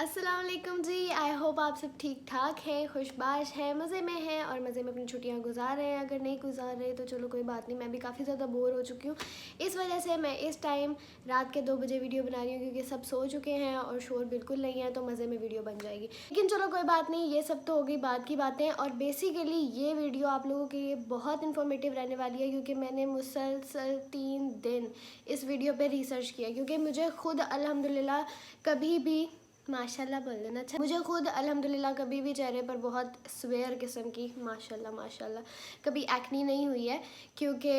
अस्सलाम वालेकुम जी। I hope आप सब ठीक ठाक हैं, खुशबाश हैं, मज़े में हैं और मज़े में अपनी छुट्टियां गुजार रहे हैं। अगर नहीं गुजार रहे तो चलो कोई बात नहीं, मैं भी काफ़ी ज़्यादा बोर हो चुकी हूँ। इस वजह से मैं इस टाइम रात के 2 बजे वीडियो बना रही हूँ क्योंकि सब सो चुके हैं और शोर बिल्कुल नहीं है, तो मज़े में वीडियो बन जाएगी। लेकिन चलो कोई बात नहीं, ये सब तो हो गई बात की बातें। और बेसिकली ये वीडियो आप लोगों के लिए बहुत इन्फॉर्मेटिव रहने वाली है क्योंकि मैंने मुसलसल 3 दिन इस वीडियो पर रिसर्च किया क्योंकि मुझे खुद अल्हम्दुलिल्लाह कभी भी माशाल्लाह बोल देना अच्छा, मुझे खुद अल्हम्दुलिल्लाह कभी भी चेहरे पर बहुत स्वेयर किस्म की माशाल्लाह माशाल्लाह कभी एक्नी नहीं हुई है क्योंकि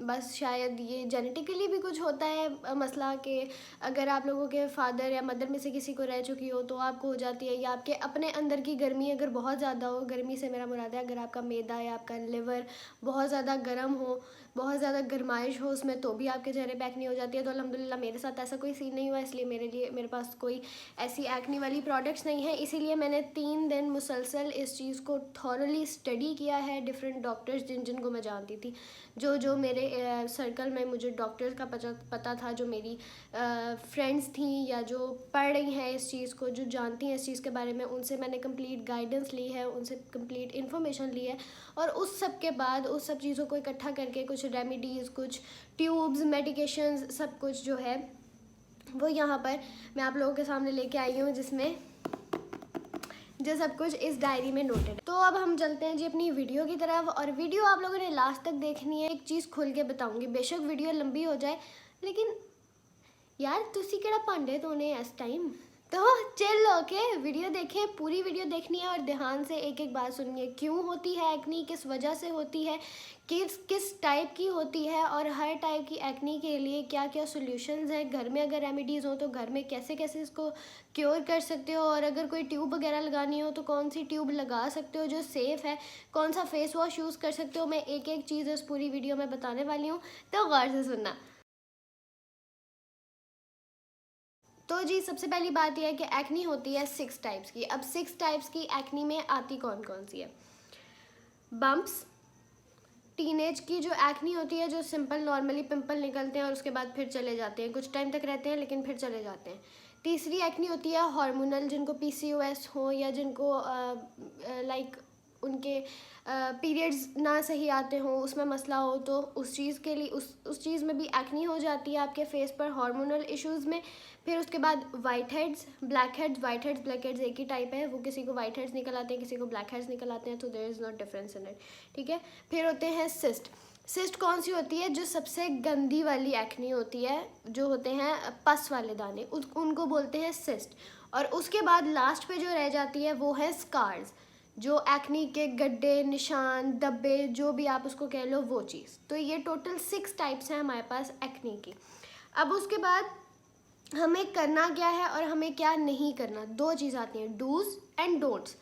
बस शायद ये जेनेटिकली भी कुछ होता है मसला कि अगर आप लोगों के फादर या मदर में से किसी को रह चुकी हो तो आपको हो जाती है, या आपके अपने अंदर की गर्मी अगर बहुत ज़्यादा हो, गर्मी से मेरा मुराद है अगर आपका मैदा या आपका लिवर बहुत ज़्यादा गर्म हो, बहुत ज़्यादा गर्माइश हो उसमें, तो भी आपके चेहरे पे एक्नी हो जाती है। तो अल्हम्दुलिल्लाह मेरे साथ ऐसा कोई सीन नहीं हुआ, इसलिए मेरे पास कोई ऐसी एक्नी वाली प्रोडक्ट्स नहीं है। इसीलिए मैंने 3 दिन मुसलसल इस चीज़ को थॉरली स्टडी किया है। डिफरेंट डॉक्टर्स जिनको मैं जानती थी, जो मेरे सर्कल में मुझे डॉक्टर्स का पता था, जो मेरी फ्रेंड्स थी या जो पढ़ रही हैं इस चीज़ को, जो जानती हैं इस चीज़ के बारे में, उनसे मैंने कंप्लीट गाइडेंस ली है, उनसे कंप्लीट इन्फॉर्मेशन ली है। और उस सब के बाद उस सब चीज़ों को इकट्ठा करके कुछ रेमेडीज़, कुछ ट्यूब्स, मेडिकेशंस, सब कुछ जो है वो यहाँ पर मैं आप लोगों के सामने लेके आई हूँ, जिसमें जो सब कुछ इस डायरी में नोटेड है। तो अब हम चलते हैं जी अपनी वीडियो की तरफ, और वीडियो आप लोगों ने लास्ट तक देखनी है। एक चीज़ खुल के बताऊंगी, बेशक वीडियो लंबी हो जाए, लेकिन यार तुसी केड़ा भांडे धोने इस टाइम, तो चिल होके वीडियो देखें। पूरी वीडियो देखनी है और ध्यान से एक एक बात सुनिए। क्यों होती है एक्नी, किस वजह से होती है, किस टाइप की होती है, और हर टाइप की एक्नी के लिए क्या क्या सॉल्यूशंस हैं। घर में अगर रेमेडीज़ हो तो घर में कैसे कैसे इसको क्योर कर सकते हो, और अगर कोई ट्यूब वगैरह लगानी हो तो कौन सी ट्यूब लगा सकते हो जो सेफ़ है, कौन सा फेस वॉश यूज़ कर सकते हो। मैं एक एक चीज़ इस पूरी वीडियो में बताने वाली हूँ, तो गौर से सुनना। तो जी सबसे पहली बात यह है कि एक्नी होती है 6 टाइप्स की। अब 6 टाइप्स की एक्नी में आती कौन कौन सी है? बम्प्स, टीनेज की जो एक्नी होती है, जो सिंपल नॉर्मली पिंपल निकलते हैं और उसके बाद फिर चले जाते हैं, कुछ टाइम तक रहते हैं लेकिन फिर चले जाते हैं। तीसरी एक्नी होती है हार्मोनल, जिनको पीसीओएस हो या जिनको लाइक उनके पीरियड्स ना सही आते हो, उसमें मसला हो, तो उस चीज़ के लिए उस चीज़ में भी एक्नी हो जाती है आपके फेस पर, हार्मोनल इश्यूज़ में। फिर उसके बाद white heads, black heads. White heads black heads एक ही टाइप है, वो किसी को वाइट हेड्स निकल आते हैं, किसी को ब्लैक हेड्स निकल आते हैं, तो there is not difference in it, ठीक है। फिर होते हैं सिस्ट। सिस्ट कौन सी होती है? जो सबसे गंदी वाली एक्नी होती है, जो होते हैं पस वाले दाने, उनको बोलते हैं सिस्ट। और उसके बाद लास्ट पे जो रह जाती है वो है स्कार्स, जो एक्नी के गड्ढे, निशान, धब्बे, जो भी आप उसको कह लो, वो चीज़। तो ये टोटल 6 टाइप्स हैं हमारे पास एक्नी की। अब उसके बाद हमें करना क्या है और हमें क्या नहीं करना, 2 चीज़ आती हैं, डूज एंड डोंट्स।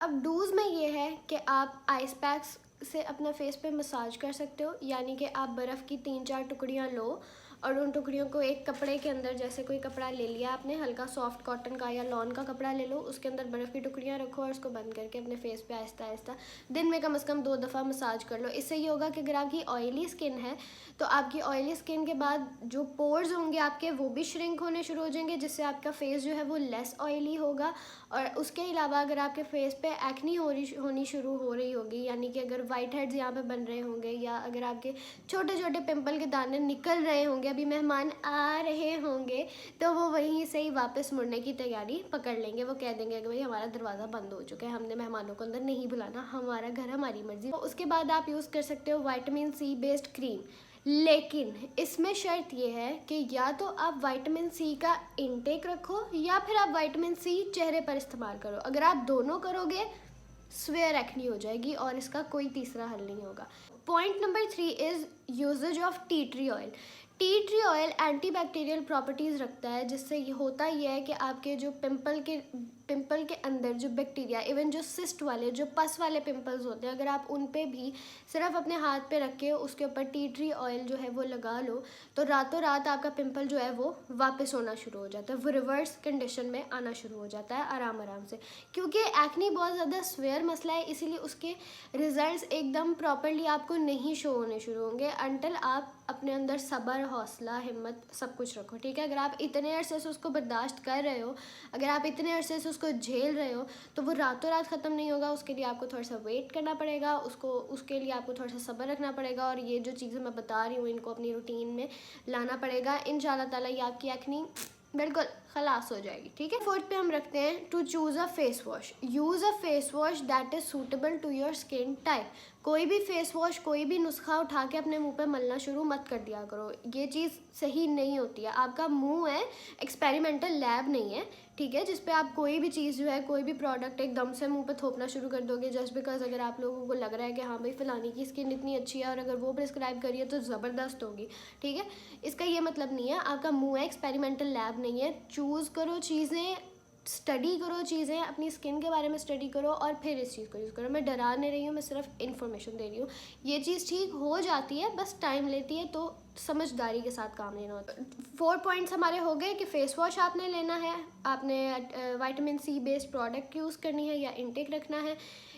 अब डूज में ये है कि आप आइस पैक्स से अपना फेस पे मसाज कर सकते हो, यानी कि आप बर्फ़ की 3-4 टुकड़ियाँ लो और उन टुकड़ियों को एक कपड़े के अंदर, जैसे कोई कपड़ा ले लिया आपने, हल्का सॉफ्ट कॉटन का या लॉन का कपड़ा ले लो, उसके अंदर बर्फ़ की टुकड़ियाँ रखो और उसको बंद करके अपने फेस पे आहिस्ता आहिस्ता दिन में कम से कम 2 दफ़ा मसाज कर लो। इससे ये होगा कि अगर आपकी ऑयली स्किन है तो आपकी ऑयली स्किन के बाद जो पोर्स होंगे आपके, वो भी श्रिंक होने शुरू हो जाएंगे, जिससे आपका फेस जो है वो लेस ऑयली होगा। और उसके अलावा अगर आपके फेस पे एक्नी होनी शुरू हो रही होगी, यानी कि अगर वाइट हेड्स यहाँ पे बन रहे होंगे, या अगर आपके छोटे छोटे पिंपल के दाने निकल रहे होंगे, अभी मेहमान आ रहे होंगे, तो वो वहीं से ही वापस मुड़ने की तैयारी पकड़ लेंगे। वो कह देंगे कि भाई हमारा दरवाज़ा बंद हो चुका है, हमने मेहमानों को अंदर नहीं बुलाना, हमारा घर हमारी मर्जी। तो उसके बाद आप यूज़ कर सकते हो विटामिन सी बेस्ड क्रीम, लेकिन इसमें शर्त ये है कि या तो आप विटामिन सी का इनटेक रखो या फिर आप विटामिन सी चेहरे पर इस्तेमाल करो। अगर आप दोनों करोगे स्वेयर एक्नी हो जाएगी और इसका कोई तीसरा हल नहीं होगा। Point number 3 is usages of tea tree oil. Tea tree oil antibacterial properties रखता है, जिससे ये होता ये है कि आपके जो पिंपल के पिंपल के अंदर जो बैक्टीरिया, इवन जो सिस्ट वाले, जो पस वाले पिंपल्स होते हैं, अगर आप उन पे भी सिर्फ अपने हाथ पे रख के उसके ऊपर टी ट्री ऑयल जो है वो लगा लो, तो रातों रात आपका पिंपल जो है वो वापस होना शुरू हो जाता है, वो रिवर्स कंडीशन में आना शुरू हो जाता है आराम आराम से। क्योंकि एक्ने बहुत ज़्यादा स्वेयर मसला है, इसीलिए उसके रिजल्ट्स एकदम प्रॉपरली आपको नहीं शो होने शुरू होंगे अनटिल आप अपने अंदर सब्र, हौसला, हिम्मत सब कुछ रखो, ठीक है। अगर आप इतने अरसे से उसको बर्दाश्त कर रहे हो, अगर आप इतने अरसे से उसको झेल रहे हो, तो वो रातों रात ख़त्म नहीं होगा। उसके लिए आपको थोड़ा सा वेट करना पड़ेगा, उसके लिए आपको थोड़ा सा सब्र रखना पड़ेगा, और ये जो चीज़ें मैं बता रही हूँ इनको अपनी रूटीन में लाना पड़ेगा। इंशाल्लाह ताला ये आपकी एक्ने बिल्कुल खलास हो जाएगी, ठीक है। फोर्थ पे हम रखते हैं to choose a face wash. Use a face wash that is suitable to your skin type. कोई भी फेस वॉश, कोई भी नुस्खा उठा के अपने मुंह पे मलना शुरू मत कर दिया करो, ये चीज़ सही नहीं होती है। आपका मुंह है, एक्सपेरिमेंटल लैब नहीं है, ठीक है, जिस पे आप कोई भी चीज़ जो है, कोई भी प्रोडक्ट एकदम से मुंह पे थोपना शुरू कर दोगे जस्ट बिकॉज अगर आप लोगों को लग रहा है कि हाँ भाई फ़लानी की स्किन इतनी अच्छी है और अगर वो प्रिस्क्राइब करिए तो ज़बरदस्त होगी, ठीक है। इसका ये मतलब नहीं है। आपका मुंह है, एक्सपेरिमेंटल लैब नहीं है। चूज़ करो चीज़ें, स्टडी करो चीज़ें, अपनी स्किन के बारे में स्टडी करो और फिर इस चीज़ को यूज़ करो। मैं डरा नहीं रही हूँ, मैं सिर्फ इन्फॉर्मेशन दे रही हूँ। ये चीज़ ठीक हो जाती है, बस टाइम लेती है, तो समझदारी के साथ काम लेना होता है। 4 पॉइंट्स हमारे हो गए कि फेस वॉश आपने लेना है, आपने vitamin C based product use करनी है या इनटेक रखना है,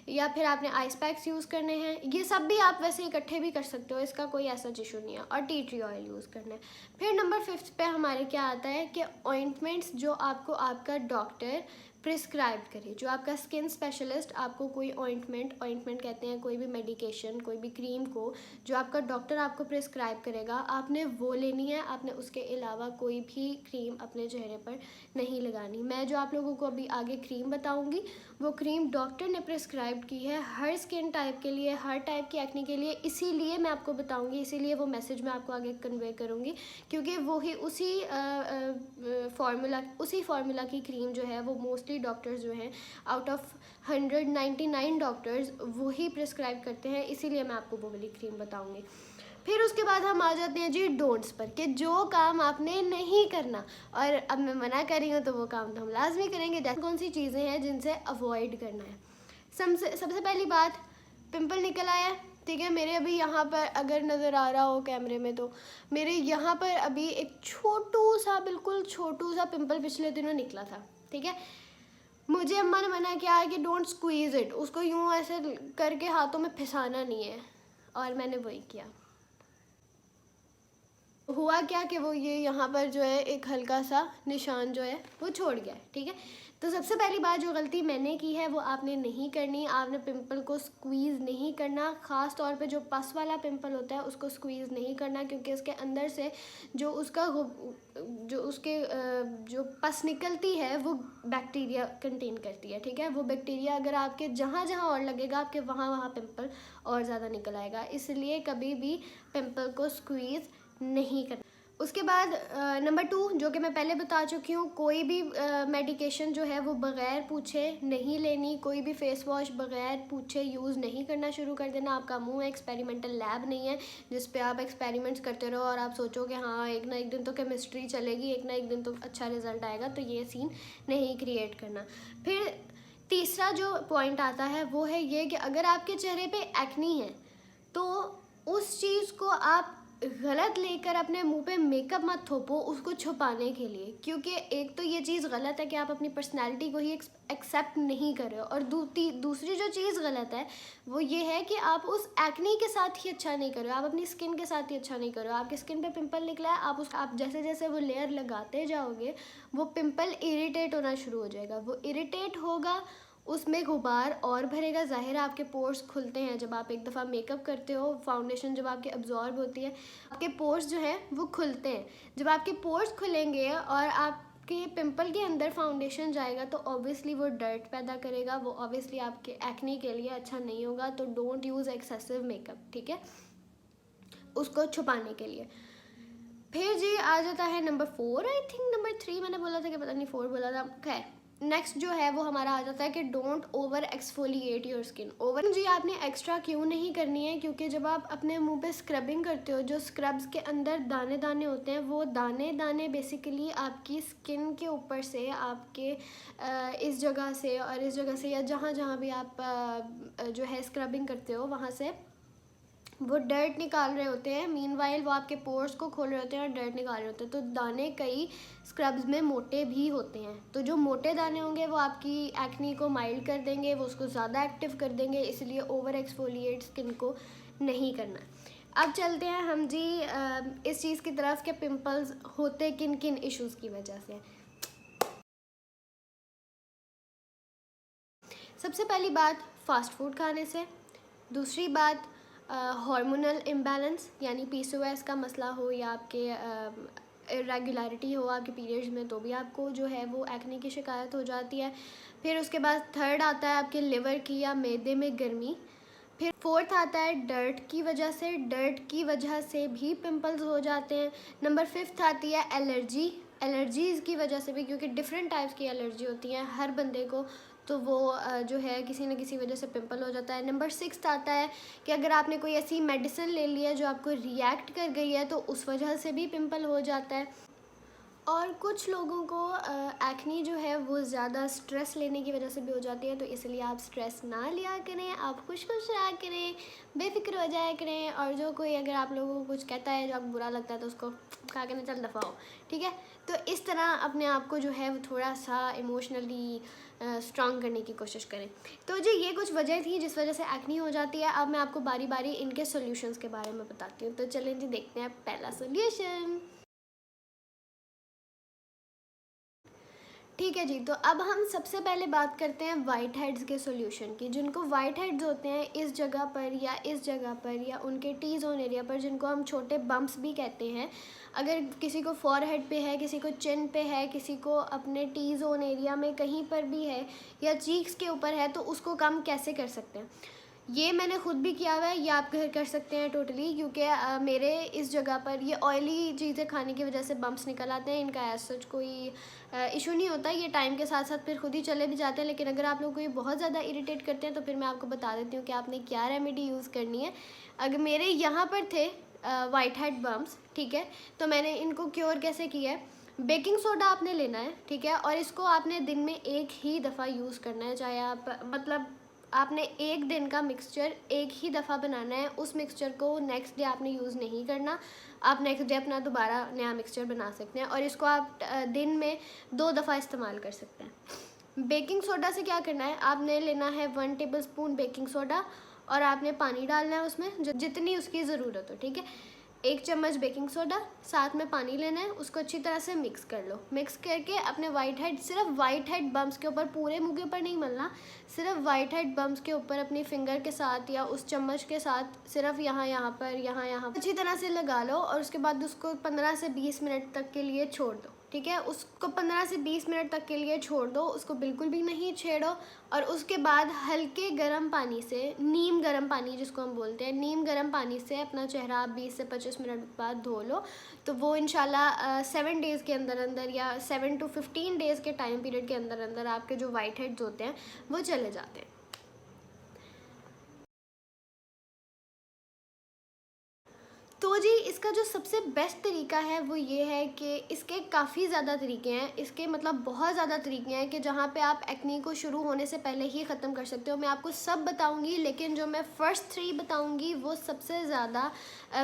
या फिर आपने आइस पैक्स यूज़ करने हैं। ये सब भी आप वैसे इकट्ठे भी कर सकते हो, इसका कोई ऐसा इशू नहीं है। और टी ट्री ऑयल यूज़ करना है। फिर नंबर 5 पे हमारे क्या आता है कि ऑइंटमेंट्स जो आपको आपका डॉक्टर प्रिस्क्राइब करे, जो आपका स्किन स्पेशलिस्ट आपको कोई ऑइंटमेंट कहते हैं कोई भी मेडिकेशन, कोई भी क्रीम को जो आपका डॉक्टर आपको प्रिस्क्राइब करेगा, आपने वो लेनी है। आपने उसके अलावा कोई भी क्रीम अपने चेहरे पर नहीं लगानी। मैं जो आप लोगों को अभी आगे क्रीम बताऊंगी, वो क्रीम डॉक्टर ने प्रिस्क्राइब की है हर स्किन टाइप के लिए, हर टाइप की एक्ने के लिए, इसीलिए मैं आपको बताऊंगी, इसीलिए वो मैसेज मैं आपको आगे कन्वे करूंगी, क्योंकि वही उसी फार्मूला की क्रीम जो है वो मोस्टली डॉक्टर्स जो हैं आउट ऑफ 199 डॉक्टर्स वही प्रिस्क्राइब करते हैं, इसीलिए मैं आपको वो वाली क्रीम बताऊंगी। फिर उसके बाद हम आ जाते हैं जी डोंट्स पर, कि जो काम आपने नहीं करना, और अब मैं मना कर रही हूँ तो वो काम तो हम लाजमी करेंगे। जैसे कौन सी चीज़ें हैं जिनसे अवॉइड करना है। सबसे पहली बात, पिंपल निकल आया, ठीक है। मेरे अभी यहाँ पर अगर नज़र आ रहा हो कैमरे में, तो मेरे यहाँ पर अभी एक बिल्कुल छोटू सा पिंपल पिछले दिनों निकला था, ठीक है। मुझे अम्मा ने मना किया कि डोंट स्क्वीज़ इट, उसको यूँ ऐसे करके हाथों में फिसाना नहीं है, और मैंने वही किया। हुआ क्या कि वो ये यहाँ पर जो है एक हल्का सा निशान जो है वो छोड़ गया है, ठीक है। तो सबसे पहली बात जो गलती मैंने की है वो आपने नहीं करनी। आपने पिंपल को स्क्वीज़ नहीं करना, ख़ास तौर पे जो पस वाला पिंपल होता है उसको स्क्वीज़ नहीं करना, क्योंकि उसके अंदर से जो जो पस निकलती है वो बैक्टीरिया कंटेन करती है, ठीक है। वो बैक्टीरिया अगर आपके जहाँ जहाँ और लगेगा, आपके वहाँ पिंपल और ज़्यादा निकल आएगा, इसलिए कभी भी पिंपल को स्क्वीज़ नहीं करना। उसके बाद नंबर 2 जो कि मैं पहले बता चुकी हूँ, कोई भी मेडिकेशन जो है वो बग़ैर पूछे नहीं लेनी। कोई भी फेस वॉश बग़ैर पूछे यूज़ नहीं करना शुरू कर देना। आपका मुंह एक्सपेरिमेंटल लैब नहीं है जिस पे आप एक्सपेरिमेंट्स करते रहो और आप सोचो कि हाँ एक ना एक दिन तो केमिस्ट्री चलेगी, एक ना एक दिन तो अच्छा रिजल्ट आएगा, तो ये सीन नहीं क्रिएट करना। फिर तीसरा जो पॉइंट आता है वो है ये कि अगर आपके चेहरे पे एक्नी है तो उस चीज़ को आप गलत लेकर अपने मुंह पे मेकअप मत थोपो उसको छुपाने के लिए, क्योंकि एक तो ये चीज़ गलत है कि आप अपनी पर्सनैलिटी को ही एक्सेप्ट नहीं कर रहे हो, और दूसरी जो चीज़ गलत है वो ये है कि आप उस एक्ने के साथ ही अच्छा नहीं कर रहे हो, आप अपनी स्किन के साथ ही अच्छा नहीं कर रहे हो। आपकी स्किन पे पिंपल निकला है, आप जैसे जैसे वो लेयर लगाते जाओगे वो पिंपल इरिटेट होना शुरू हो जाएगा। वो इरिटेट होगा, उसमें गुबार और भरेगा। ज़ाहिर है आपके पोर्स खुलते हैं जब आप एक दफ़ा मेकअप करते हो, फाउंडेशन जब आपके अब्जॉर्ब होती है आपके पोर्स जो हैं वो खुलते हैं। जब आपके पोर्स खुलेंगे और आपके पिंपल के अंदर फाउंडेशन जाएगा तो ऑब्वियसली वो डर्ट पैदा करेगा, वो ऑब्वियसली आपके एक्ने के लिए अच्छा नहीं होगा। तो डोंट यूज़ एक्सेसिव मेकअप, ठीक है, उसको छुपाने के लिए। फिर जी आ जाता है नंबर 4, आई थिंक नंबर 3 मैंने बोला था कि पता नहीं 4 बोला था, खैर नेक्स्ट जो है वो हमारा आ जाता है कि don't over exfoliate your skin. Over जी आपने एक्स्ट्रा क्यों नहीं करनी है, क्योंकि जब आप अपने मुंह पे स्क्रबिंग करते हो, जो स्क्रब्स के अंदर दाने दाने होते हैं, वो दाने दाने बेसिकली आपकी स्किन के ऊपर से, आपके इस जगह से और इस जगह से, या जहाँ जहाँ भी आप जो है स्क्रबिंग करते हो वहाँ से वो डर्ट निकाल रहे होते हैं। मीनवाइल वो आपके पोर्स को खोल रहे होते हैं और डर्ट निकाल रहे होते हैं। तो दाने कई स्क्रब्स में मोटे भी होते हैं, तो जो मोटे दाने होंगे वो आपकी एक्नी को माइल्ड कर देंगे, वो उसको ज़्यादा एक्टिव कर देंगे, इसलिए ओवर एक्सफोलिएट स्किन को नहीं करना। अब चलते हैं हम जी इस चीज़ की तरफ कि पिंपल्स होते किन किन इश्यूज़ की वजह से। सबसे पहली बात फास्ट फूड खाने से, दूसरी बात हार्मोनल इम्बैलेंस यानी पीसीओएस का मसला हो, या आपके इरेगुलरिटी हो आपके पीरियड्स में, तो भी आपको जो है वो एक्ने की शिकायत हो जाती है। फिर उसके बाद थर्ड आता है आपके लिवर की या मैदे में गर्मी। फिर फोर्थ आता है डर्ट की वजह से, डर्ट की वजह से भी पिंपल्स हो जाते हैं। नंबर फिफ्थ आती है एलर्जी, एलर्जीज़ की वजह से भी, क्योंकि डिफरेंट टाइप्स की एलर्जी होती हैं हर बंदे को, तो वो जो है किसी न किसी वजह से पिंपल हो जाता है। नंबर सिक्स आता है कि अगर आपने कोई ऐसी मेडिसिन ले ली है जो आपको रिएक्ट कर गई है, तो उस वजह से भी पिंपल हो जाता है। और कुछ लोगों को एक्नी जो है वो ज़्यादा स्ट्रेस लेने की वजह से भी हो जाती है, तो इसलिए आप स्ट्रेस ना लिया करें, आप खुश खुश रहा करें, बेफिक्र हो जाया करें। और जो कोई अगर आप लोगों को कुछ कहता है जो आपको बुरा लगता है, तो उसको कहा करें चल दफ़ा हो, ठीक है। तो इस तरह अपने आप को जो है वो थोड़ा सा इमोशनली स्ट्रॉन्ग करने की कोशिश करें। तो जी ये कुछ वजह थी जिस वजह से एक्नी हो जाती है। अब मैं आपको बारी बारी इनके सॉल्यूशंस के बारे में बताती हूँ। तो चलें जी देखते हैं पहला सॉल्यूशन। ठीक है जी, तो अब हम सबसे पहले बात करते हैं वाइट हेड्स के सॉल्यूशन की। जिनको वाइट हेड्स होते हैं इस जगह पर या इस जगह पर या उनके टी जोन एरिया पर, जिनको हम छोटे बम्प्स भी कहते हैं, अगर किसी को फॉरहेड पे है, किसी को चिन पे है, किसी को अपने टी जोन एरिया में कहीं पर भी है, या चीक्स के ऊपर है, तो उसको कम कैसे कर सकते हैं। ये मैंने खुद भी किया हुआ है, ये आप घर कर सकते हैं टोटली, क्योंकि मेरे इस जगह पर ये ऑयली चीज़ें खाने की वजह से बम्प्स निकल आते हैं। इनका एज सच कोई इशू नहीं होता, ये टाइम के साथ साथ फिर खुद ही चले भी जाते हैं। लेकिन अगर आप लोग को ये बहुत ज़्यादा इरिटेट करते हैं, तो फिर मैं आपको बता देती हूँ कि आपने क्या रेमेडी यूज़ करनी है। अगर मेरे यहाँ पर थे वाइट हेड बम्प्स, ठीक है, तो मैंने इनको क्योर कैसे किया है। बेकिंग सोडा आपने लेना है, ठीक है, और इसको आपने दिन में एक ही दफ़ा यूज़ करना है। चाहे आप मतलब आपने एक दिन का मिक्सचर एक ही दफ़ा बनाना है, उस मिक्सचर को नेक्स्ट डे आपने यूज़ नहीं करना। आप नेक्स्ट डे अपना दोबारा नया मिक्सचर बना सकते हैं, और इसको आप दिन में 2 दफ़ा इस्तेमाल कर सकते हैं। बेकिंग सोडा से क्या करना है, आपने लेना है 1 टेबलस्पून बेकिंग सोडा, और आपने पानी डालना है उसमें जितनी उसकी ज़रूरत हो, ठीक है। 1 चम्मच बेकिंग सोडा, साथ में पानी लेना है, उसको अच्छी तरह से मिक्स कर लो। मिक्स करके अपने वाइट हेड, सिर्फ वाइट हेड बम्प्स के ऊपर, पूरे मुँह के ऊपर नहीं मलना, सिर्फ वाइट हेड बम्प्स के ऊपर अपनी फिंगर के साथ या उस चम्मच के साथ सिर्फ यहाँ पर अच्छी तरह से लगा लो, और उसके बाद उसको 15 से 20 मिनट तक के लिए छोड़ दो, ठीक है। उसको 15 से 20 मिनट तक के लिए छोड़ दो, उसको बिल्कुल भी नहीं छेड़ो। और उसके बाद हल्के गर्म पानी से, नीम गर्म पानी जिसको हम बोलते हैं, नीम गर्म पानी से अपना चेहरा 20 से 25 मिनट बाद धो लो। तो वो इंशाल्लाह 7 डेज़ के अंदर अंदर या 7 to 15 डेज़ के टाइम पीरियड के अंदर अंदर आपके जो वाइट हेड्स होते हैं वो चले जाते हैं। तो जी इसका जो सबसे बेस्ट तरीका है वो ये है कि इसके काफ़ी ज़्यादा तरीके हैं, इसके मतलब बहुत ज़्यादा तरीके हैं कि जहाँ पे आप एक्नी को शुरू होने से पहले ही ख़त्म कर सकते हो। मैं आपको सब बताऊंगी, लेकिन जो मैं फ़र्स्ट 3 बताऊंगी वो सबसे ज़्यादा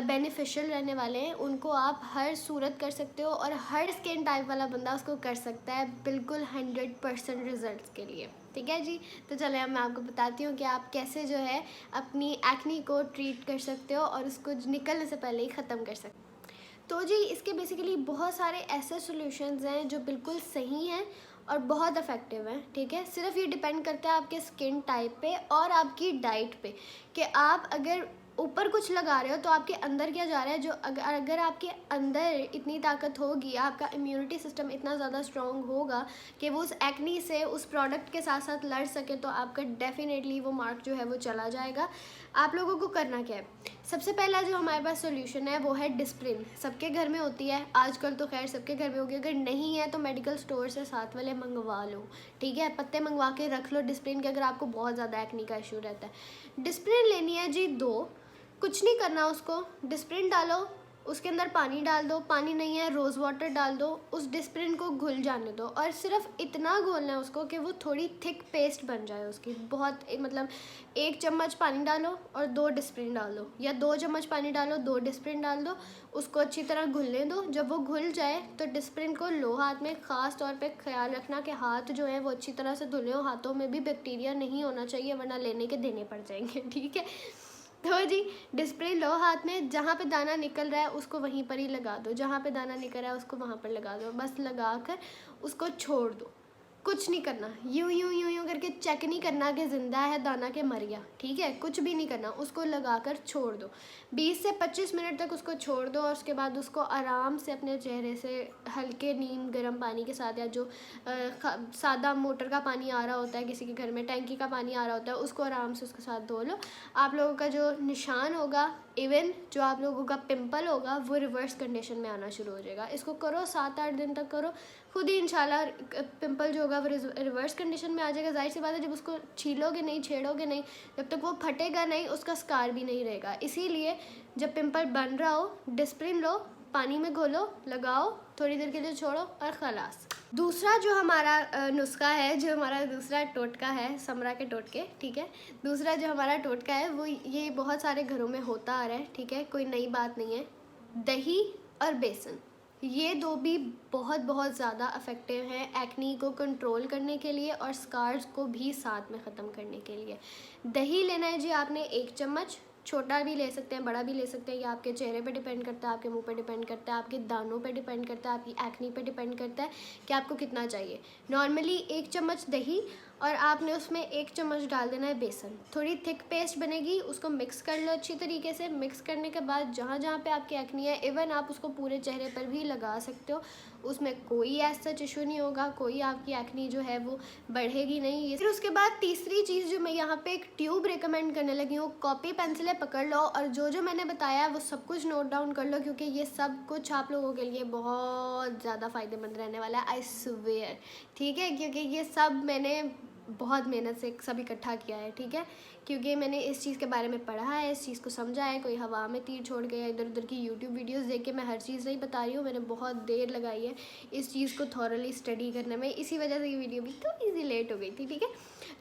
बेनिफिशियल रहने वाले हैं। उनको आप हर सूरत कर सकते हो, और हर स्किन टाइप वाला बंदा उसको कर सकता है, बिल्कुल 100% रिज़ल्ट के लिए, ठीक है जी। तो चले अब मैं आपको बताती हूँ कि आप कैसे जो है अपनी एक्नी को ट्रीट कर सकते हो और उसको निकलने से पहले ही ख़त्म कर सकते हो। तो जी इसके बेसिकली बहुत सारे ऐसे सॉल्यूशंस हैं जो बिल्कुल सही हैं और बहुत इफ़ेक्टिव हैं, ठीक है। सिर्फ ये डिपेंड करता है आपके स्किन टाइप पे और आपकी डाइट पे, कि आप अगर ऊपर कुछ लगा रहे हो तो आपके अंदर क्या जा रहा है, जो अगर आपके अंदर इतनी ताकत होगी, आपका इम्यूनिटी सिस्टम इतना ज़्यादा स्ट्रॉन्ग होगा कि वो उस एक्नी से उस प्रोडक्ट के साथ साथ लड़ सके, तो आपका डेफिनेटली वो मार्क जो है वो चला जाएगा। आप लोगों को करना क्या है, सबसे पहला जो हमारे पास सोल्यूशन है वो है डिस्प्रिन। सबके घर में होती है आजकल, तो खैर सबके घर में होगी, अगर नहीं है तो मेडिकल स्टोर से साथ वाले मंगवा लो, ठीक है, पत्ते मंगवा के रख लो डिस्प्रिन के, अगर आपको बहुत ज़्यादा एक्नी का इशू रहता है। डिस्प्रिन लेनी है जी 2, कुछ नहीं करना, उसको डिस्प्रिन डालो, उसके अंदर पानी डाल दो, पानी नहीं है रोज़ वाटर डाल दो, उस डिस्प्रिन को घुल जाने दो, और सिर्फ इतना घोलना है उसको कि वो थोड़ी थिक पेस्ट बन जाए उसकी, बहुत मतलब 1 चम्मच पानी डालो और 2 डिस्प्रिन डाल दो, या 2 चम्मच पानी डालो 2 डिस्प्रिन डाल दो, उसको अच्छी तरह घुलने दो। जब वो घुल जाए तो डिस्प्रिन को लो हाथ में, ख़ास तौर पे ख्याल रखना कि हाथ जो है वो अच्छी तरह से धुले हो, हाथों में भी बैक्टीरिया नहीं होना चाहिए वरना लेने के देने पड़ जाएंगे, ठीक है। तो जी डिस्प्रिन लो हाथ में, जहाँ पे दाना निकल रहा है उसको वहीं पर ही लगा दो, जहाँ पे दाना निकल रहा है उसको वहाँ पर लगा दो, बस लगा कर उसको छोड़ दो, कुछ नहीं करना, यूं यूं यूं यूं करके चेक नहीं करना कि ज़िंदा है दाना के मर गया, ठीक है, कुछ भी नहीं करना, उसको लगा कर छोड़ दो, 20 से 25 मिनट तक उसको छोड़ दो, और उसके बाद उसको आराम से अपने चेहरे से हल्के नीम गर्म पानी के साथ, या जो सादा मोटर का पानी आ रहा होता है किसी के घर में, टैंकी का पानी आ रहा होता है, उसको आराम से उसके साथ धो लो। आप लोगों का जो निशान होगा, इवन जो आप लोगों का पिंपल होगा, वो रिवर्स कंडीशन में आना शुरू हो जाएगा। इसको करो 7-8 दिन तक करो, खुद ही इंशाल्लाह पिंपल जो होगा वो रिवर्स कंडीशन में आ जाएगा। जाहिर सी बात है, जब उसको छीलोगे नहीं, छेड़ोगे नहीं, जब तक वो फटेगा नहीं, उसका स्कार भी नहीं रहेगा। इसीलिए जब पिंपल बन रहा हो, डिस्प्रिन लो, पानी में घोलो, लगाओ, थोड़ी देर के लिए छोड़ो और खलास। दूसरा जो हमारा नुस्खा है, जो हमारा दूसरा टोटका है, समरा के टोटके, ठीक है, दूसरा जो हमारा टोटका है वो ये बहुत सारे घरों में होता आ रहा है, ठीक है, कोई नई बात नहीं है। दही और बेसन, ये 2 भी बहुत ज़्यादा इफ़ेक्टिव हैं एक्नी को कंट्रोल करने के लिए और स्कार्स को भी साथ में ख़त्म करने के लिए। दही लेना है जी आपने 1 चम्मच, छोटा भी ले सकते हैं, बड़ा भी ले सकते हैं, ये आपके चेहरे पे डिपेंड करता है, आपके मुंह पे डिपेंड करता है, आपके दानों पे डिपेंड करता है, आपकी एक्नी पे डिपेंड करता है कि आपको कितना चाहिए। नॉर्मली 1 चम्मच दही, और आपने उसमें 1 चम्मच डाल देना है बेसन, थोड़ी थिक पेस्ट बनेगी, उसको मिक्स कर लो अच्छी तरीके से। मिक्स करने के बाद जहाँ जहाँ पे आपकी एक्नी है, इवन आप उसको पूरे चेहरे पर भी लगा सकते हो, उसमें कोई ऐसा इशू नहीं होगा, कोई आपकी एक्नी जो है वो बढ़ेगी नहीं। फिर उसके बाद तीसरी चीज़ जो मैं यहाँ पे एक ट्यूब रिकमेंड करने लगी हूँ, कॉपी पेंसिलें पकड़ लो और जो मैंने बताया वो सब कुछ नोट डाउन कर लो, क्योंकि ये सब कुछ आप लोगों के लिए बहुत ज़्यादा फ़ायदेमंद रहने वाला है, आई स्वेयर, ठीक है, क्योंकि ये सब मैंने बहुत मेहनत से सब इकट्ठा किया है, ठीक है, क्योंकि मैंने इस चीज़ के बारे में पढ़ा है, इस चीज़ को समझा है, कोई हवा में तीर छोड़ गया, इधर उधर की यूट्यूब वीडियोस देख के मैं हर चीज़ नहीं बता रही हूँ, मैंने बहुत देर लगाई है इस चीज़ को थॉरली स्टडी करने में, इसी वजह से ये वीडियो भी थोड़ी सी लेट हो गई थी, ठीक है।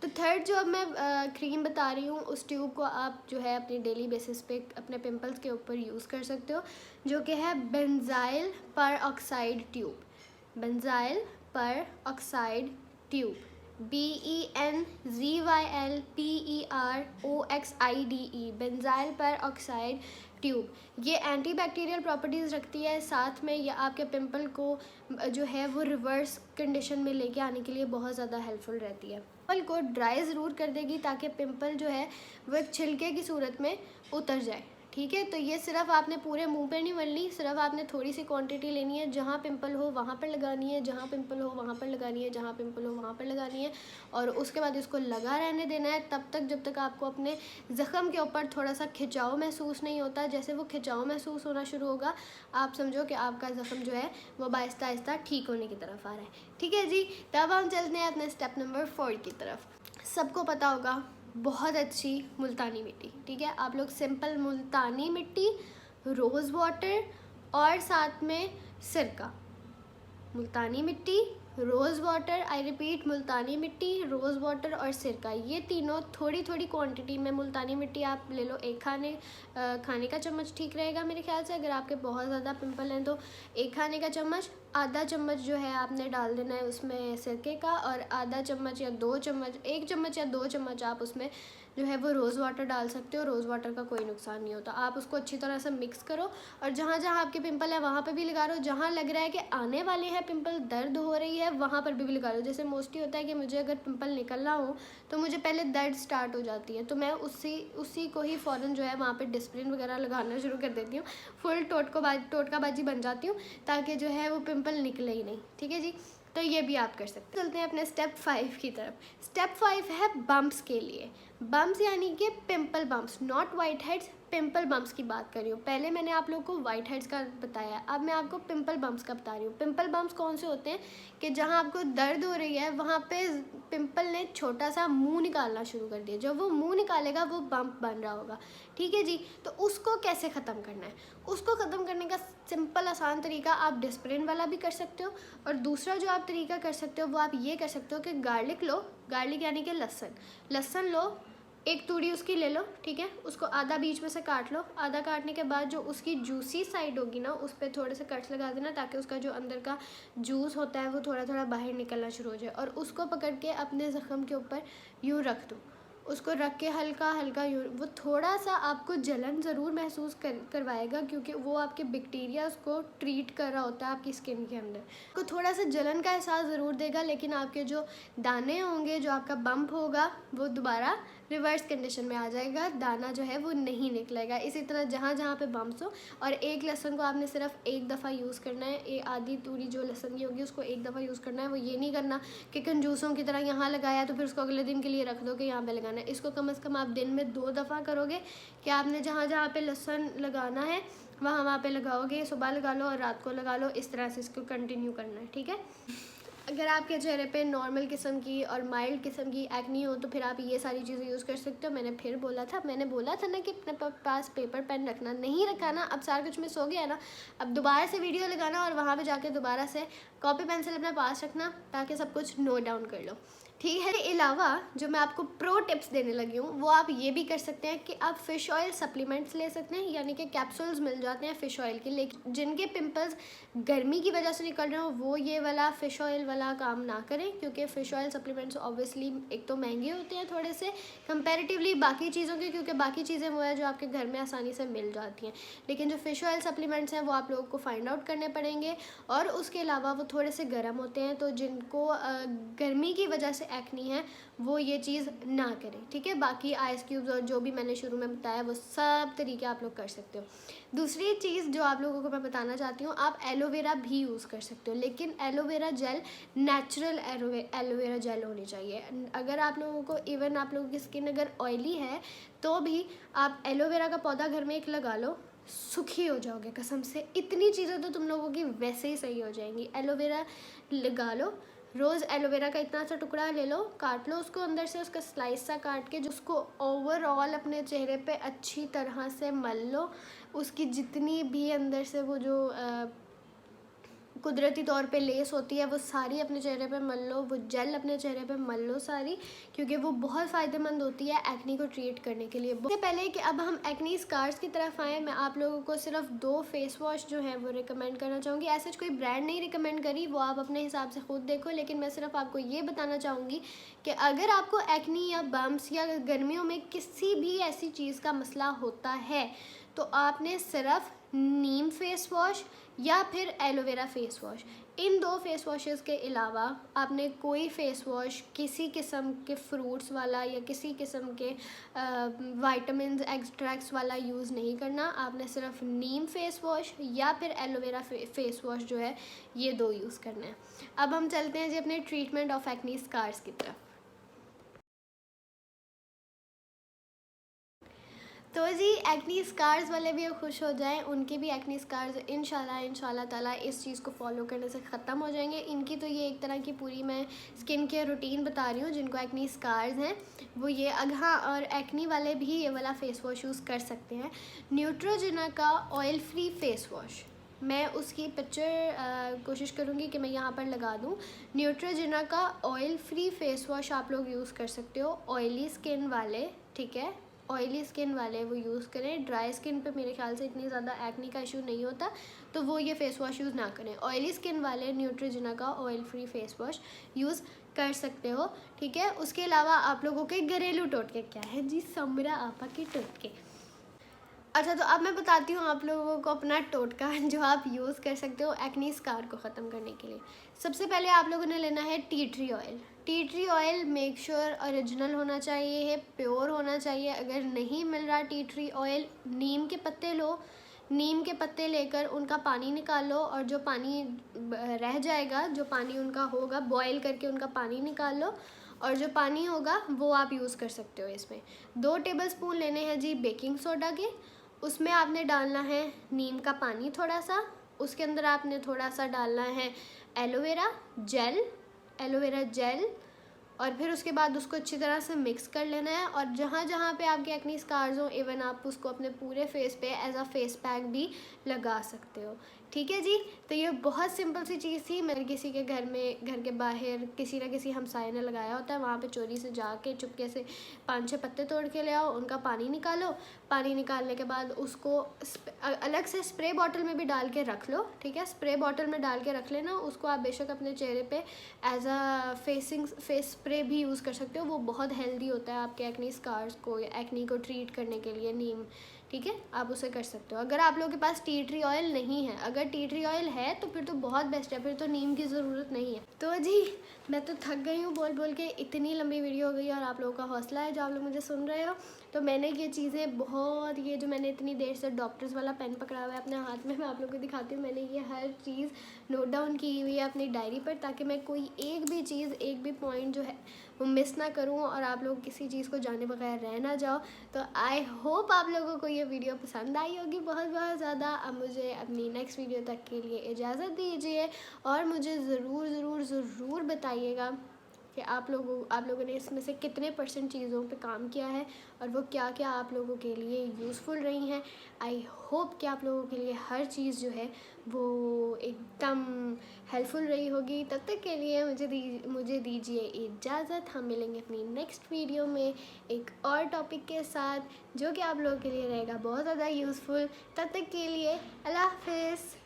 तो थर्ड जो अब मैं क्रीम बता रही हूँ, उस ट्यूब को आप जो है अपनी डेली बेसिस पे अपने पिम्पल्स के ऊपर यूज़ कर सकते हो, जो कि है बेंजाइल पर ऑक्साइड ट्यूब, बेंजाइल पर ऑक्साइड ट्यूब, BENZYLPEROXIDE, बेंजाइल पर ऑक्साइड ट्यूब। ये एंटीबैक्टीरियल प्रॉपर्टीज़ रखती है, साथ में ये आपके पिंपल को जो है वो रिवर्स कंडीशन में लेके आने के लिए बहुत ज़्यादा हेल्पफुल रहती है। पिंपल को ड्राई ज़रूर कर देगी ताकि पिंपल जो है वो एक छिलके की सूरत में उतर जाए, ठीक है। तो ये सिर्फ आपने पूरे मुंह पे नहीं मलनी, सिर्फ आपने थोड़ी सी क्वांटिटी लेनी है, जहाँ पिंपल हो वहाँ पर लगानी है, जहाँ पिंपल हो वहाँ पर लगानी है, जहाँ पिंपल हो वहाँ पर लगानी है, और उसके बाद इसको लगा रहने देना है तब तक जब तक आपको अपने ज़ख़म के ऊपर थोड़ा सा खिंचाव महसूस नहीं होता। जैसे वो खिंचाव महसूस होना शुरू होगा, आप समझो कि आपका ज़ख़म जो है वो आहिस्ता आहिस्ता ठीक होने की तरफ आ रहा है, ठीक है जी। तब हम चलते हैं अपने स्टेप नंबर 4 की तरफ। सबको पता होगा बहुत अच्छी मुल्तानी मिट्टी, ठीक है, आप लोग सिंपल मुल्तानी मिट्टी, रोज़ वाटर और साथ में सिरका, मुल्तानी मिट्टी, रोज़ वाटर, आई रिपीट मुल्तानी मिट्टी, रोज़ वाटर और सिरका, ये तीनों थोड़ी थोड़ी क्वांटिटी में। मुल्तानी मिट्टी आप ले लो 1 खाने का चम्मच ठीक रहेगा मेरे ख्याल से। अगर आपके बहुत ज़्यादा पिंपल हैं तो 1 खाने का चम्मच, आधा चम्मच जो है आपने डाल देना है उसमें सिरके का, और आधा चम्मच या 2 चम्मच, 1 चम्मच या 2 चम्मच आप उसमें जो है वो रोज़ वाटर डाल सकते हो। रोज़ वाटर का कोई नुकसान नहीं होता। आप उसको अच्छी तरह से मिक्स करो और जहाँ जहाँ आपके पिंपल है वहाँ पे भी लगा लो। जहाँ लग रहा है कि आने वाले हैं पिंपल, दर्द हो रही है वहाँ पर भी लगा लो। जैसे मोस्टली होता है कि मुझे अगर पिंपल निकलना हो तो मुझे पहले दर्द स्टार्ट हो जाती है, तो मैं उसी को ही फ़ौरन जो है वहाँ पे डिस्प्रिन वगैरह लगाना शुरू कर देती हूँ, फुल टोटकाबाजी बन जाती हूँ, ताकि जो है वो पिंपल निकले ही नहीं। ठीक है जी, तो ये भी आप कर सकते हैं। चलते हैं अपने स्टेप 5 की तरफ। स्टेप 5 है बम्प्स के लिए। बम्प्स यानी कि pimple bumps, not white heads, pimple bumps की बात कर रही हूँ। पहले मैंने आप लोगों को वाइट हेड्स का बताया, अब मैं आपको पिंपल बम्प्स का बता रही हूँ। पिंपल बम्प्स कौन से होते हैं कि जहाँ आपको दर्द हो रही है वहाँ पे पिंपल ने छोटा सा मुंह निकालना शुरू कर दिया, जब वो मुंह निकालेगा वो बम्प बन रहा होगा। ठीक है जी, तो उसको कैसे ख़त्म करना है? उसको ख़त्म करने का सिंपल आसान तरीका आप डिस्प्रिन वाला भी कर सकते हो, और दूसरा जो आप तरीका कर सकते हो वो आप ये कर सकते हो कि गार्लिक लो, गार्लिक यानी कि लहसुन लो, एक तूड़ी उसकी ले लो, ठीक है, उसको आधा बीच में से काट लो। आधा काटने के बाद जो उसकी जूसी साइड होगी ना उस पर थोड़े से कट्स लगा देना, ताकि उसका जो अंदर का जूस होता है वो थोड़ा थोड़ा बाहर निकलना शुरू हो जाए, और उसको पकड़ के अपने ज़ख़म के ऊपर यूँ रख दो। उसको रख के हल्का हल्का यूँ, वो थोड़ा सा आपको जलन ज़रूर महसूस करवाएगा, क्योंकि वो आपके बैक्टीरिया उसको ट्रीट कर रहा होता है आपकी स्किन के अंदर। को थोड़ा सा जलन का एहसास ज़रूर देगा, लेकिन आपके जो दाने होंगे, जो आपका बम्प होगा, वो दोबारा रिवर्स कंडीशन में आ जाएगा, दाना जो है वो नहीं निकलेगा। इसी तरह जहाँ जहाँ पे बम्प्स हो, और एक लहसुन को आपने सिर्फ एक दफ़ा यूज़ करना है, आधी तूड़ी जो लहसुन की होगी उसको एक दफ़ा यूज़ करना है। वो ये नहीं करना कि कंजूसों की तरह यहाँ लगाया तो फिर उसको अगले दिन के लिए रख दो कि यहाँ पे लगाना है। इसको कम से कम आप दिन में 2 दफ़ा करोगे कि आपने जहाँ जहाँ पे लहसुन लगाना है वहाँ पे लगाओगे। सुबह लगा लो और रात को लगा लो, इस तरह से इसको कंटिन्यू करना है। ठीक है, अगर आपके चेहरे पे नॉर्मल किस्म की और माइल्ड किस्म की एक्नी हो तो फिर आप ये सारी चीज़ें यूज़ कर सकते हो। मैंने बोला था ना कि अपने पास पेपर पेन रखना, नहीं रखा ना, अब सारा कुछ मिस हो गया ना, अब दोबारा से वीडियो लगाना और वहाँ पे जाके दोबारा से कॉपी पेंसिल अपने पास रखना, ताकि सब कुछ नोट डाउन कर लो। ठीक है, इसके अलावा जो मैं आपको प्रो टिप्स देने लगी हूँ वो आप ये भी कर सकते हैं कि आप फ़िश ऑयल सप्लीमेंट्स ले सकते हैं, यानी कि कैप्सूल्स मिल जाते हैं फ़िश ऑयल के। लेकिन जिनके पिंपल्स गर्मी की वजह से निकल रहे हो वो ये वाला फ़िश ऑयल वाला काम ना करें, क्योंकि फ़िश ऑयल सप्लीमेंट्स ऑब्वियसली एक तो महंगे होते हैं थोड़े से कंपैरेटिवली बाकी चीज़ों के, क्योंकि बाकी चीज़ें वो है जो आपके घर में आसानी से मिल जाती हैं। लेकिन जो फ़िश ऑयल सप्लीमेंट्स हैं वो आप लोगों को फाइंड आउट करने पड़ेंगे, और उसके अलावा वो थोड़े से गर्म होते हैं, तो जिनको गर्मी की वजह से एक्नी है वो ये चीज़ ना करें। ठीक है, बाकी आइस क्यूब्स और जो भी मैंने शुरू में बताया वो सब तरीके आप लोग कर सकते हो। दूसरी चीज़ जो आप लोगों को मैं बताना चाहती हूँ, आप एलोवेरा भी यूज़ कर सकते हो, लेकिन aloe vera gel natural aloe vera gel होनी चाहिए। अगर आप लोगों को इवन आप लोगों की स्किन अगर ऑयली है तो भी आप एलोवेरा का पौधा घर में एक लगा लो, सुखी हो जाओगे कसम से। इतनी चीज़ें तो तुम लोगों की वैसे ही सही हो जाएंगी। एलोवेरा लगा लो, रोज़ एलोवेरा का इतना सा टुकड़ा ले लो, काट लो उसको अंदर से, उसका स्लाइस सा काट के जिसको ओवरऑल अपने चेहरे पे अच्छी तरह से मल लो। उसकी जितनी भी अंदर से वो जो कुदरती तौर पे लेस होती है वो सारी अपने चेहरे पे मल लो, वो जेल अपने चेहरे पे मल लो सारी, क्योंकि वो बहुत फ़ायदेमंद होती है एक्नी को ट्रीट करने के लिए। इससे पहले कि अब हम एक्नी स्कार्स की तरफ आएँ, मैं आप लोगों को सिर्फ 2 फेस वॉश जो हैं वो रिकमेंड करना चाहूँगी। ऐसे कोई ब्रांड नहीं रिकमेंड करी, वो आप अपने हिसाब से खुद देखो, लेकिन मैं सिर्फ आपको ये बताना चाहूँगी कि अगर आपको एक्नी या बम्प्स या गर्मियों में किसी भी ऐसी चीज़ का मसला होता है तो आपने सिर्फ नीम फेस वॉश या फिर एलोवेरा फेस वॉश, इन 2 फेस वॉशेस के अलावा आपने कोई फेस वॉश किसी किस्म के फ्रूट्स वाला या किसी किस्म के विटामिन एक्सट्रैक्ट्स वाला यूज़ नहीं करना। आपने सिर्फ नीम फेस वॉश या फिर एलोवेरा फेस वॉश जो है ये 2 यूज़ करना है। अब हम चलते हैं जी अपने ट्रीटमेंट ऑफ एक्नी स्कार्स की तरफ। तो जी एक्नी स्कार्स वाले भी खुश हो जाएं, उनके भी एक्नी स्कार्स इंशाल्लाह ताला इस चीज़ को फॉलो करने से ख़त्म हो जाएंगे। इनकी तो ये एक तरह की पूरी मैं स्किन केयर रूटीन बता रही हूँ। जिनको एक्नी स्कार्स हैं वो ये हाँ, और एक्नी वाले भी ये वाला फ़ेस वॉश यूज़ कर सकते हैं, न्यूट्रोजेना का ऑयल फ्री फ़ेस वॉश। मैं उसकी पिक्चर कोशिश करूँगी कि मैं यहाँ पर लगा दूँ। न्यूट्रोजेना का ऑयल फ्री फ़ेस वॉश आप लोग यूज़ कर सकते हो, ऑयली स्किन वाले, ठीक है, ऑयली स्किन वाले वो यूज़ करें। ड्राई स्किन पे मेरे ख्याल से इतनी ज़्यादा एक्नी का इशू नहीं होता, तो वो ये फ़ेस वॉश यूज़ ना करें। ऑयली स्किन वाले न्यूट्रोजेना का oil free face wash use कर सकते हो। ठीक है, उसके अलावा आप लोगों के घरेलू टोटके क्या है जी, समरा आपा के टोटके। अच्छा, तो अब मैं बताती हूँ आप लोगों को अपना टोटका जो आप यूज़ कर सकते हो एक्नी स्कार को ख़त्म करने के लिए। सबसे पहले आप लोगों ने लेना है T tree oil. Tea tree oil make sure original होना चाहिए है, प्योर होना चाहिए। अगर नहीं मिल रहा टी ट्री ऑयल, नीम के पत्ते लो, नीम के पत्ते लेकर उनका पानी निकाल लो, और जो पानी रह जाएगा, जो पानी उनका होगा, बॉयल करके उनका पानी निकाल लो, और जो पानी होगा वो आप यूज़ कर सकते हो। इसमें 2 टेबलस्पून लेने हैं जी बेकिंग सोडा के। उसमें आपने डालना है नीम का पानी थोड़ा सा, उसके अंदर आपने थोड़ा सा डालना है एलोवेरा जेल, और फिर उसके बाद उसको अच्छी तरह से मिक्स कर लेना है। और जहाँ जहाँ पे आपके एक्नी स्कार्स हो, इवन आप उसको अपने पूरे फेस पे एज अ फेस पैक भी लगा सकते हो। ठीक है जी, तो ये बहुत सिंपल सी चीज़ थी। मैं किसी के घर में, घर के बाहर किसी ना किसी हमसाये ने लगाया होता है, वहाँ पे चोरी से जाके चुपके से 5-6 पत्ते तोड़ के ले आओ, उनका पानी निकालो। पानी निकालने के बाद उसको अलग से स्प्रे बॉटल में भी डाल के रख लो। ठीक है, स्प्रे बॉटल में डाल के रख लेना। उसको आप बेशक अपने चेहरे पे एज अ फेस स्प्रे भी यूज़ कर सकते हो। वो बहुत हेल्दी होता है आपके एक्नी स्कार्स को या एक्नी को ट्रीट करने के लिए, नीम। ठीक है, आप उसे कर सकते हो। अगर आप लोगों के पास टी ट्री ऑयल नहीं है, अगर टी ट्री ऑयल है तो फिर तो बहुत बेस्ट है, फिर तो नीम की ज़रूरत नहीं है। तो जी, मैं तो थक गई हूँ बोल बोल के, इतनी लंबी वीडियो हो गई, और आप लोगों का हौसला है जो आप लोग मुझे सुन रहे हो। तो मैंने ये चीज़ें बहुत, ये जो मैंने इतनी देर से डॉक्टर्स वाला पेन पकड़ा हुआ है अपने हाथ में, मैं आप लोगों को दिखाती हूँ। मैंने ये हर चीज़ नोट डाउन की हुई है अपनी डायरी पर, ताकि मैं कोई एक भी चीज़, एक भी पॉइंट जो है वो मिस ना करूँ, और आप लोग किसी चीज़ को जाने बगैर रह ना जाओ। तो आई होप आप लोगों को ये वीडियो पसंद आई होगी बहुत बहुत ज़्यादा। अब मुझे अपनी नेक्स्ट वीडियो तक के लिए इजाज़त दीजिए, और मुझे ज़रूर ज़रूर ज़रूर बताइएगा कि आप लोगों ने इसमें से कितने % चीज़ों पे काम किया है, और वो क्या क्या आप लोगों के लिए यूज़फुल रही हैं। आई होप कि आप लोगों के लिए हर चीज़ जो है वो एकदम हेल्पफुल रही होगी। तब तक के लिए मुझे दीजिए इजाज़त। हम मिलेंगे अपनी नेक्स्ट वीडियो में एक और टॉपिक के साथ, जो कि आप लोगों के लिए रहेगा बहुत ज़्यादा यूज़फुल। तब तक के लिए अल्लाह हाफ़िज़।